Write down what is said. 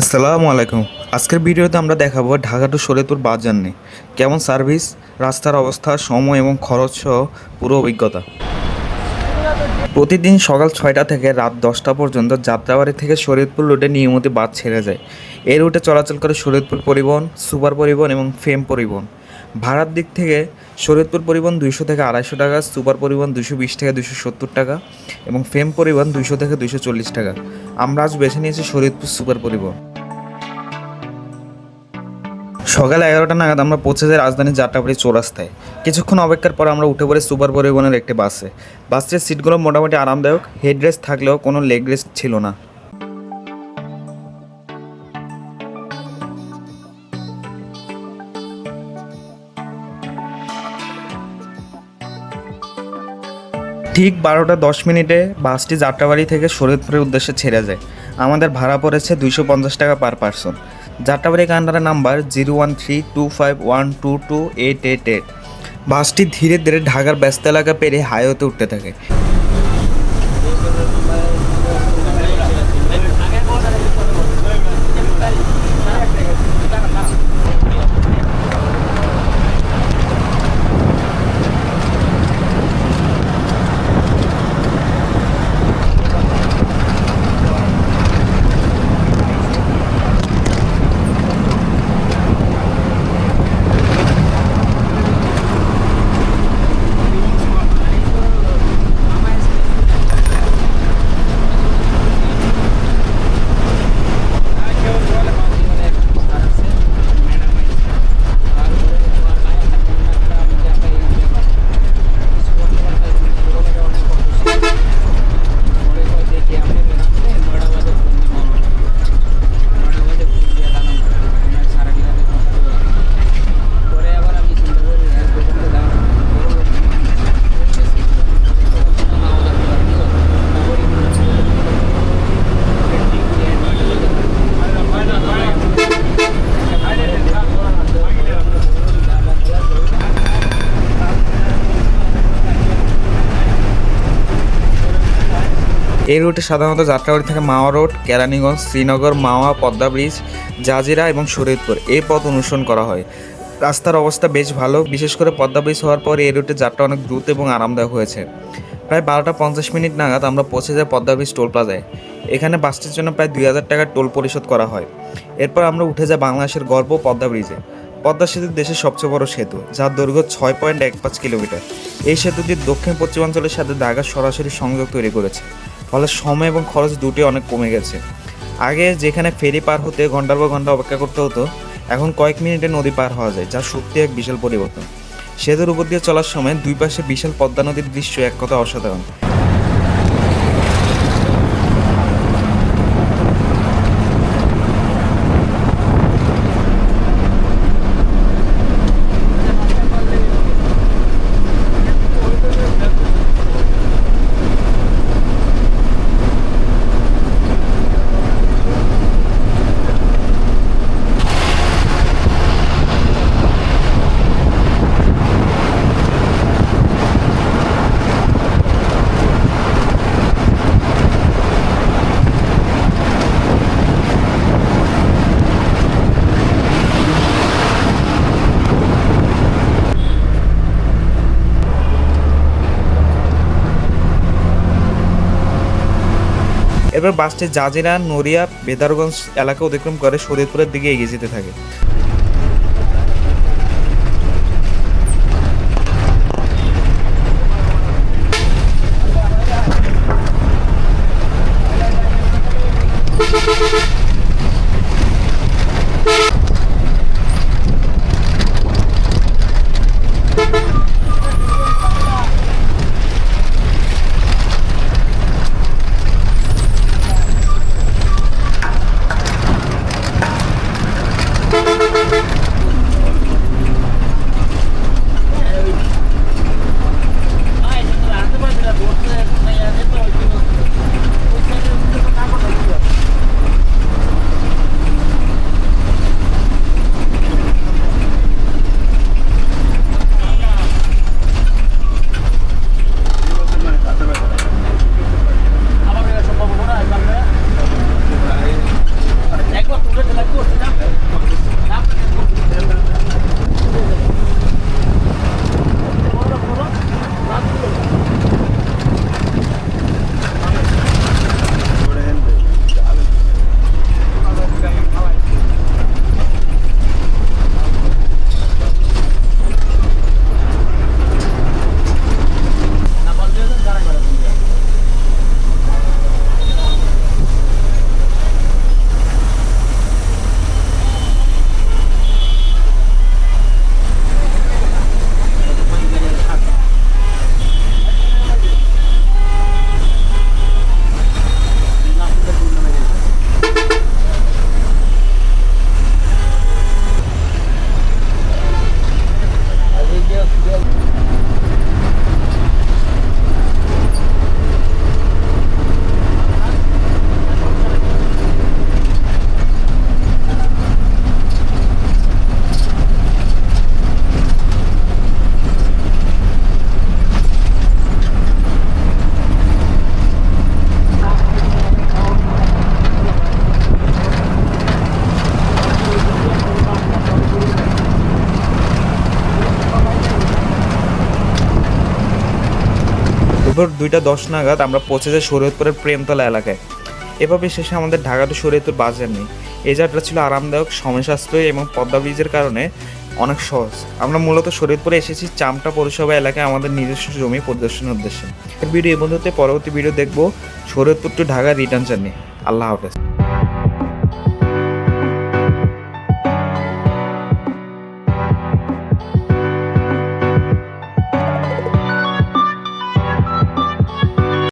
আসসালামু আলাইকুম। আজকের ভিডিওতে আমরা দেখাবো Dhaka to Shariatpur bus journey কেমন সার্ভিস, রাস্তার অবস্থা, সময় এবং খরচ সহ পুরো অভিজ্ঞতা। প্রতিদিন সকাল 6টা থেকে রাত 10টা পর্যন্ত যাত্রাবাড়ি থেকে শরীয়তপুর রুটে নিয়মিত বাস ছেড়ে যায়। এই রুটে চলাচল করে শরীয়তপুর পরিবহন, সুপার পরিবহন এবং ফেম পরিবহন। ভাড়ার দিক থেকে শরীয়তপুর পরিবহন 200 থেকে 250 টাকা, সুপার পরিবহন 220 থেকে 270 টাকা এবং ফেম পরিবহন 200 থেকে 240 টাকা। আমরা আজ বেছে নিয়েছি শরীয়তপুর সুপার পরিবহন। সকাল 11টা নাগাদ আমরা পৌঁছে যাই রাজধানীর যাত্রাবাড়ি চৌরাস্তায়। কিছুক্ষণ অপেক্ষার পর আমরা উঠে পড়ি সুপার পরিবহনের একটি বাসে। বাসটির সিটগুলো মোটামুটি আরামদায়ক, হেডরেস্ট থাকলেও কোনো লেগ রেস্ট ছিল না। ঠিক 12টা 10 মিনিটে বাসটি যাত্রাবাড়ি থেকে শরীয়তপুরের উদ্দেশ্যে ছেড়ে যায়। আমাদের ভাড়া পড়েছে 250 টাকা পার পারসন। যাত্রাবাড়ি কান্ডারের নাম্বার 013251228888। বাসটি ধীরে ধীরে ঢাকার ব্যস্ত এলাকা পেরিয়ে হাইওয়েতে উঠতে থাকে। এই রুটে সাধারণত যাত্রাবাড়ি থেকে মাওয়া রোড, কেরানীগঞ্জ, শ্রীনগর, মাওয়া, পদ্মা ব্রিজ, জাজিরা এবং শরীয়তপুর এই পথ অনুসরণ করা হয়। রাস্তার অবস্থা বেশ ভালো, বিশেষ করে পদ্মা ব্রিজ হওয়ার পর এই রুটে যাত্রা অনেক দ্রুত এবং আরামদায়ক হয়েছে। প্রায় 12টা 50 মিনিট নাগাদ আমরা পৌঁছে যাই পদ্মা ব্রিজ টোল প্লাজায়। এখানে বাসটির জন্য প্রায় 2000 টাকার টোল পরিশোধ করা হয়। এরপর আমরা উঠে যাই বাংলাদেশের গর্ব পদ্মা ব্রিজে। পদ্মা সেতু দেশের সবচেয়ে বড় সেতু, যার দৈর্ঘ্য 6.15 কিলোমিটার। এই সেতুটি দক্ষিণ পশ্চিমাঞ্চলের সাথে ঢাকার সরাসরি সংযোগ তৈরি করেছে, ফলে সময় এবং খরচ দুটোই অনেক কমে গেছে। আগে যেখানে ফেরি পার হতে ঘন্টার পর ঘন্টা অপেক্ষা করতে হতো, এখন কয়েক মিনিটে নদী পার হওয়া যায়, যা সত্যি এক বিশাল পরিবর্তন। সেতুর উপর দিয়ে চলার সময় দুই পাশে বিশাল পদ্মা নদীর দৃশ্য এক কথা অসাধারণ। এরপর বাসটি জাজিরা, নড়িয়া, বেদারগঞ্জ এলাকা অতিক্রম করে শরীয়তপুরের দিকে এগিয়ে যেতে থাকে। দুপুর 2:10 নাগাদ আমরা পৌঁছে যাই শরীয়তপুরের প্রেমতলা এলাকায়। এভাবে শেষে আমাদের Dhaka to Shariatpur bus journey. এই যাত্রা ছিল আরামদায়ক, সময় সাশ্রয়ী এবং পদ্মা ব্রিজের কারণে অনেক সহজ। আমরা মূলত শরীয়তপুরে এসেছি চামটা পৌরসভা এলাকায় আমাদের নিজস্ব জমি পরিদর্শনের উদ্দেশ্যে। এর ভিডিও এই বন্ধুতে পরবর্তী ভিডিও দেখবো Shariatpur to Dhaka return journey. আল্লাহ হাফেজ।